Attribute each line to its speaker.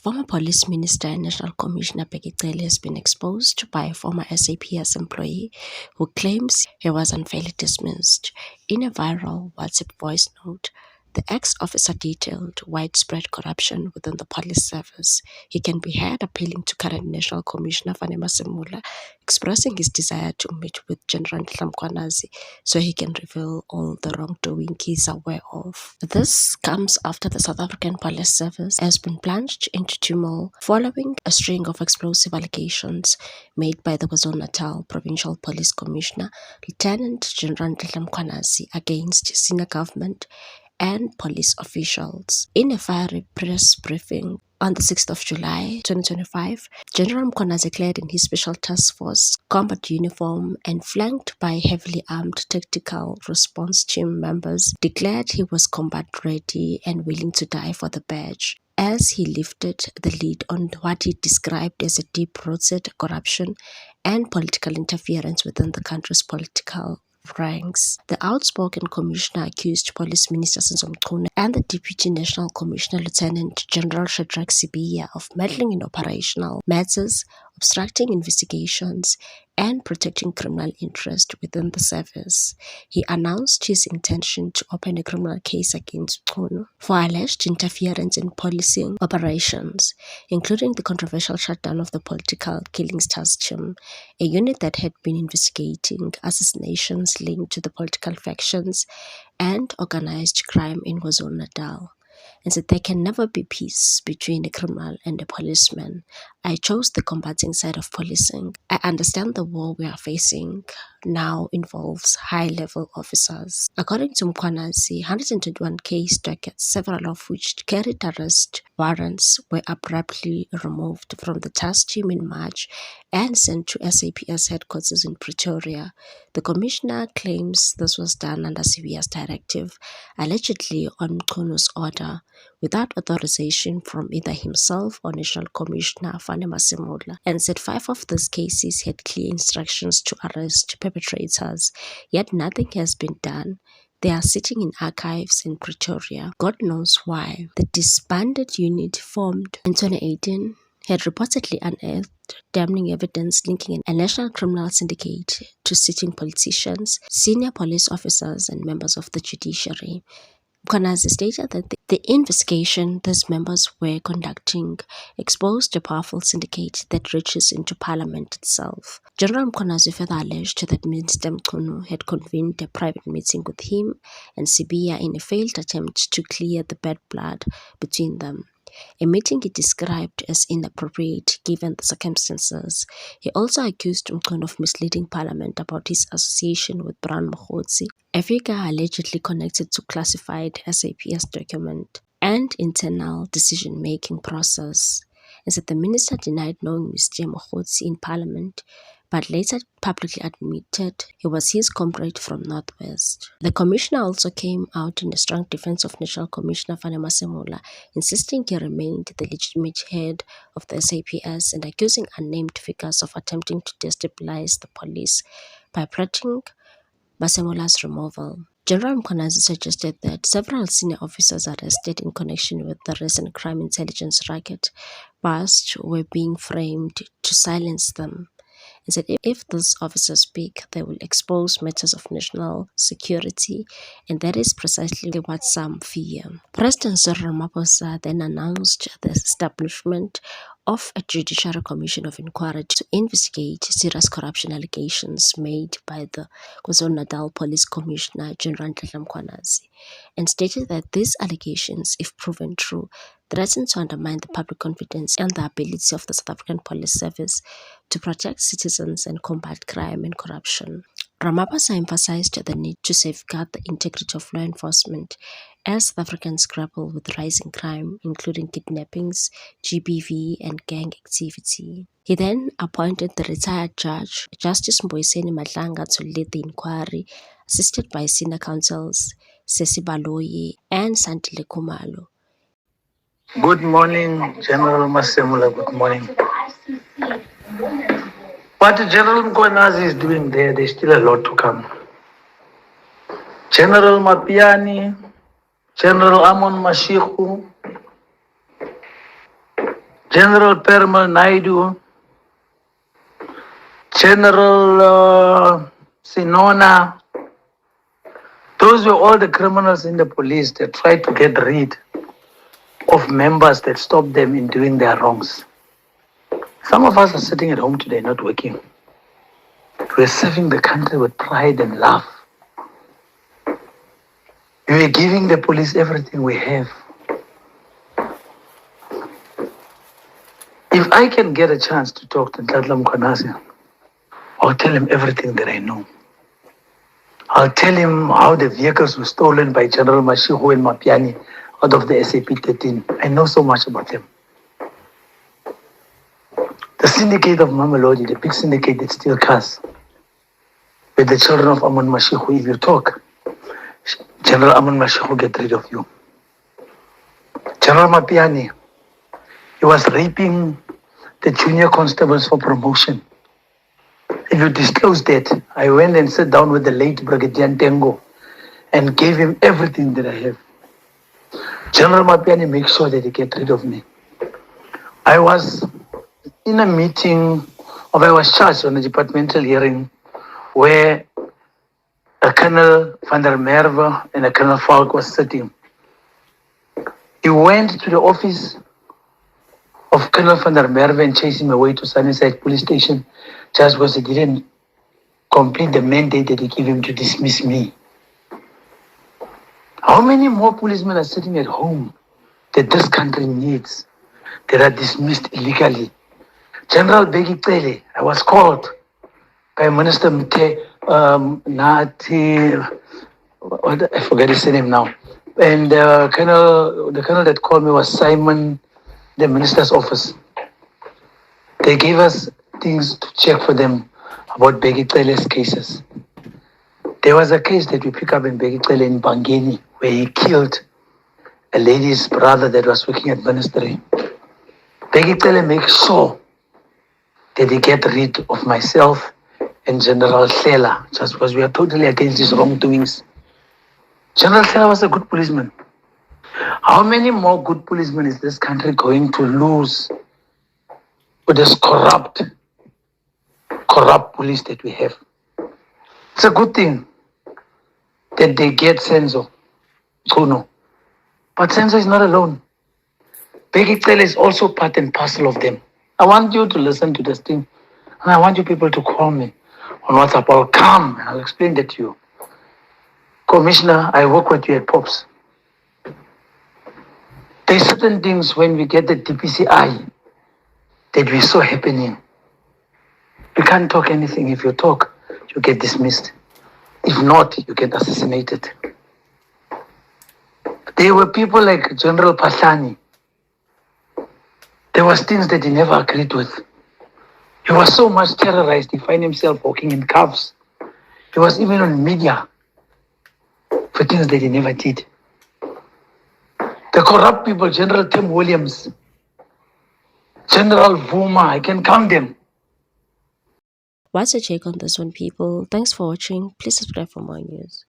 Speaker 1: Former police minister and National Commissioner Bheki Cele has been exposed by a former SAPS employee who claims he was unfairly dismissed. In a viral WhatsApp voice note, the ex-officer detailed widespread corruption within the police service. He can be heard appealing to current National Commissioner Fanny Masemula, expressing his desire to meet with General Mkhwanazi so he can reveal all the wrongdoing he's aware of. This comes after the South African Police Service has been plunged into turmoil following a string of explosive allegations made by the KwaZulu-Natal Provincial Police Commissioner, Lieutenant General Mkhwanazi, against senior government and police officials. In a fiery press briefing on the 6th of July 2025, General Mkhwanazi, clad in his Special Task Force combat uniform and flanked by heavily armed tactical response team members, declared he was combat ready and willing to die for the badge, as he lifted the lid on what he described as a deep-rooted corruption and political interference within the country's political ranks. The outspoken commissioner accused Police Minister Senzo Mchunu and the Deputy National Commissioner Lieutenant General Shadrack Sibiya of meddling in operational matters, obstructing investigations, and protecting criminal interest within the service. He announced his intention to open a criminal case against Mchunu for alleged interference in policing operations, including the controversial shutdown of the Political Killings Task Team, a unit that had been investigating assassinations linked to the political factions and organized crime in KwaZulu-Natal, and said there can never be peace between a criminal and a policeman. I chose the combating side of policing. I understand the war we are facing now involves high-level officers. According to Mkhwanazi, 121 case dockets, several of which carried arrest warrants, were abruptly removed from the task team in March and sent to SAPS headquarters in Pretoria. The commissioner claims this was done under Sibiya's directive, allegedly on Mchunu's order, without authorization from either himself or National Commissioner Fanny Masemula, and said 5 of these cases had clear instructions to arrest perpetrators, yet nothing has been done. They are sitting in archives in Pretoria. God knows why. The disbanded unit formed in 2018 had reportedly unearthed damning evidence linking a national criminal syndicate to sitting politicians, senior police officers, and members of the judiciary. Mkhwanazi stated that the investigation these members were conducting exposed a powerful syndicate that reaches into Parliament itself. General Mkhwanazi further alleged that Minister Mchunu had convened a private meeting with him and Sibiya in a failed attempt to clear the bad blood between them, a meeting he described as inappropriate given the circumstances. He also accused Mchunu of misleading Parliament about his association with Brown Mokgotsi, a figure allegedly connected to classified SAPS document and internal decision-making process, and said the minister denied knowing Mr. Mokgotsi in Parliament, but later publicly admitted he was his comrade from Northwest. The commissioner also came out in a strong defense of National Commissioner Fanny Masemula, insisting he remained the legitimate head of the SAPS and accusing unnamed figures of attempting to destabilize the police by pressing Masemula's removal. General Mkhwanazi suggested that several senior officers arrested in connection with the recent crime intelligence racket bust were being framed to silence them, and said if these officers speak, they will expose matters of national security, and that is precisely what some fear. President Cyril Ramaphosa then announced the establishment of a judiciary commission of inquiry to investigate serious corruption allegations made by the KwaZulu-Natal Police Commissioner General Mkhwanazi, and stated that these allegations, if proven true, threaten to undermine the public confidence and the ability of the South African Police Service to protect citizens and combat crime and corruption. Ramaphosa emphasized the need to safeguard the integrity of law enforcement as South Africans grapple with rising crime, including kidnappings, GBV, and gang activity. He then appointed the retired judge, Justice Mbuyiseni Madlanga, to lead the inquiry, assisted by senior counsels Sesi Baloyi and Santile Khumalo.
Speaker 2: Good morning, General Masemula. Good morning. What General Mkhwanazi is doing there's still a lot to come. General Mapiani, General Amon Mashiku, General Perumal Naidu, General Sinona. Those were all the criminals in the police that tried to get rid of members that stopped them in doing their wrongs. Some of us are sitting at home today not working. We're serving the country with pride and love. We're giving the police everything we have. If I can get a chance to talk to Ntlatla Mkhwanazi, I'll tell him everything that I know. I'll tell him how the vehicles were stolen by General Mashigo and Mapiani out of the SAP-13. I know so much about them. The syndicate of Mamelodi, the big syndicate that steals cars, with the children of Aman Mashigo, if you talk, General Aman Mashigo get rid of you. General Mapiani, he was raping the junior constables for promotion. If you disclose that, I went and sat down with the late Brigadier Ntengo and gave him everything that I have. General Mapiani makes sure that he gets rid of me. I was in a meeting, or I was charged on a departmental hearing where a Colonel van der Merwe and a Colonel Falk was sitting. He went to the office of Colonel van der Merwe and chased him away to Sunnyside police station just because he didn't complete the mandate that he gave him to dismiss me. How many more policemen are sitting at home that this country needs that are dismissed illegally? General Bheki Cele, I was called by Minister Nati, I forget his name now. And the colonel that called me was Simon, the minister's office. They gave us things to check for them about Bheki Cele's cases. There was a case that we picked up in Bheki Cele in Bangeni where he killed a lady's brother that was working at ministry. Bheki Cele makes sure that they get rid of myself and General Hlela just because we are totally against his wrongdoings. General Hlela was a good policeman. How many more good policemen is this country going to lose with this corrupt police that we have? It's a good thing that they get Senzo, Kuno. But Senzo is not alone. Bheki Cele is also part and parcel of them. I want you to listen to this thing. And I want you people to call me on WhatsApp. I'll come and I'll explain that to you. Commissioner, I work with you at POPs. There's certain things when we get the DPCI that we saw happening. You can't talk anything. If you talk, you get dismissed. If not, you get assassinated. There were people like General Pahlani. There was things that he never agreed with. He was so much terrorized, he found himself walking in cuffs. He was even on media for things that he never did. The corrupt people, General Tim Williams, General Vuma, I can count them.
Speaker 1: What's your take on this one, people? Thanks for watching. Please subscribe for more news.